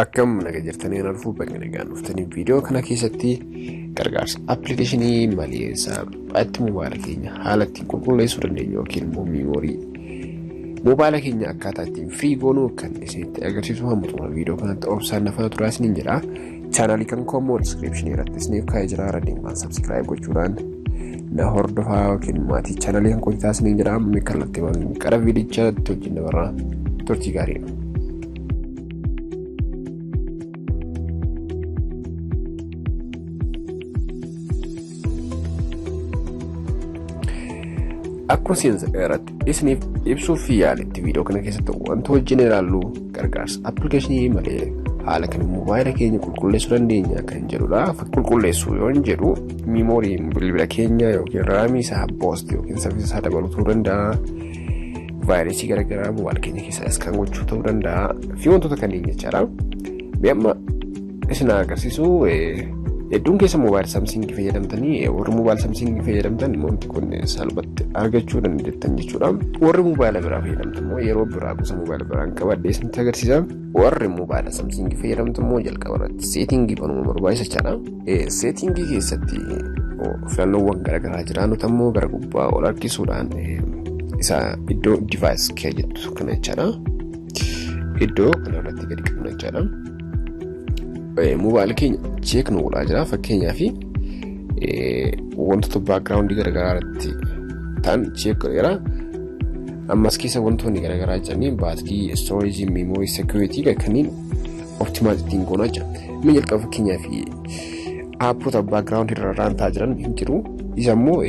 Akkam naga jirtanii narfuu bakka nagaan dhuftanii viidiyoo kana keessatti gargaarsa appilikeeshinii maleessa itti moobaayila keenya haala ittiin qulqulleessuu dandeenyu yookiin immoo miimoorii moobaayila keenya akkaataa ittiin firii goonuu kan isinitti agarsiisu hammatuma viidiyoo kanatti obsaan nafa turaa isiniin jedha. Chaanaalii kan koomoo diskiripshinii irratti isiniif kaa'ee jira raddiimaan sabskiraayib gochuudhaan na hordofaa yookiin maatii chaanaalii kan qotitaa isiniin jedha. Amma kallattii qara viidicha wajjin dabarraa turtii gaarii. Akkuma seensa irratti isiniif ibsuuf yaaletti viidiyoo kana keessatti wantoota wajjin ilaallu gargaarsa appilikeeshinii malee haala kan moobaayila keenya qulqulleessuu dandeenya kan jedhudha. Qulqulleessuu yoo jedhu miimoorii bilbila keenya yookiin raamii isaa boost yookiin saffisa isaa dabaluu danda'a. Vaayirasii garaagaraa moobaayila keenya keessaa iskaan gochuu ta'uu danda'a fi wantoota kanneen jechaadha. Amma isin agarsiisu hedduun keessa moobaayila Samsung fayyadamtanii warri moobaayila Samsung fayyadamtan wanti kun salphatti argachuu dandeettan jechuudha. Warri moobaayila biraa fayyadamtan immoo yeroo biraa gosa moobaayila biraan qabadde isinitti agarsiisa. Warri moobaayila Samsung fayyadamtan immoo jalqaba irratti seetingii banuma barbaachisa jechaadha. Seetingii keessatti filannoowwan garaagaraa jiran nuti immoo gara gubbaa ol harkisuudhaan isa iddoo device kee jettu kana jechaadha. Iddoo kana irratti gadi qabna jechaadha. Moobaayila keenya check nu godhaa jira fakkeenyaaf wantoota background garaagaraatti ta'an check godheera. Ammas keessa wantoonni garaagaraa jiranii baatirii, storage, memory, security kanneen optimize ittiin goonaa jira. Inni jalqaba fakkeenyaaf appota background irra raantaa jiran hin jiru. Isa immoo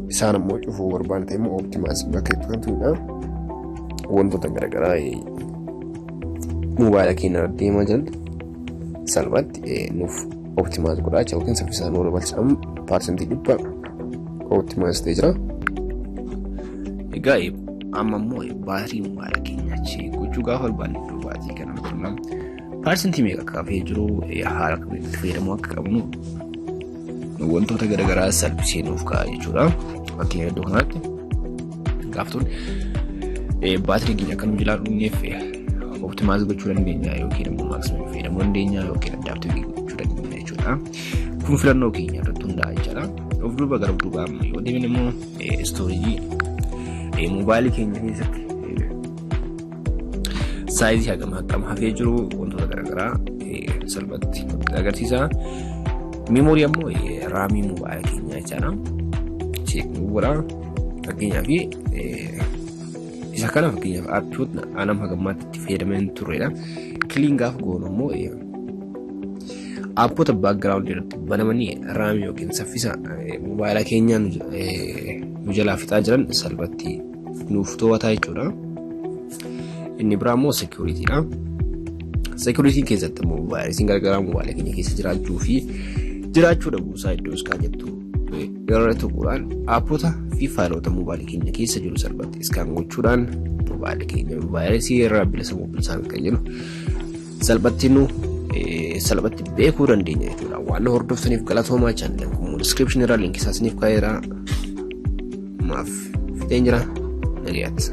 isaan immoo cufuu barbaanne ta'e immoo optimize bakka itti kan tuudha. Wantoota garaagaraa moobaayila keenya deemaa jiran salphatti nuuf optimize godhaa jira yookiin saffisaan nu dabalsan parsentii 100 optimize ta'ee jira. Egaa amma immoo baatirii moobaayila keenyaa check gochuu gaafa barbaanne iddoo baatirii kana argina. Parsentii meeqa akka hafee jiru haala kamitti fayyadamuu akka qabnu wantoota garaagaraa salphisee nuuf ka'a jechuudha. Fakkeenya iddoo kanatti gaaftuun baatirii keenya akka nu jilaalluuf optimize gochuu dandeenya yookiin immoo maximum fayyadamuu dandeenya yookiin adaptive gochuu dandeenya jechuudha. Kun filannoo keenya irratti hundaa'a jechuudha. Of duuba gara duubaa yoo deemne immoo storage moobaayilii keenya keessatti saayizii hagam hafee jiru wantoota garaagaraa salphatti agarsiisa. Memorii ammoo raamii moobaayila keenyaa jechaadha. Check nu godha fakkeenyaaf isa kana fakkeenyaaf appiiwwan anam hagammaatti itti fayyadaman turredha. Clean gaafa goonu immoo appota background irratti banamanii raamii yookiin saffisa moobaayila keenyaa nu jalaa fixaa jiran salphatti nuuf to'ata jechuudha. Inni biraa immoo securityidha. Security keessatti immoo vaayirasiin garaagaraa moobaayila keenya keessa jiraachuu fi jiraachuu dhabuusaa iddoo iskaan jettu irra tuquudhaan appota fi faayilota moobaayila keenya keessa jiru salphatti iskaan gochuudhaan moobaayila keenya vaayirasii irraa bilisa mobilisaan kan jedhu salphatti beekuu dandeenya jechuudha. Waan hordoftaniif galatoomaa chaanaliin kun description irraa linkii isaa isiniif kaa'eera. Maaf fixeen jira nagaatti.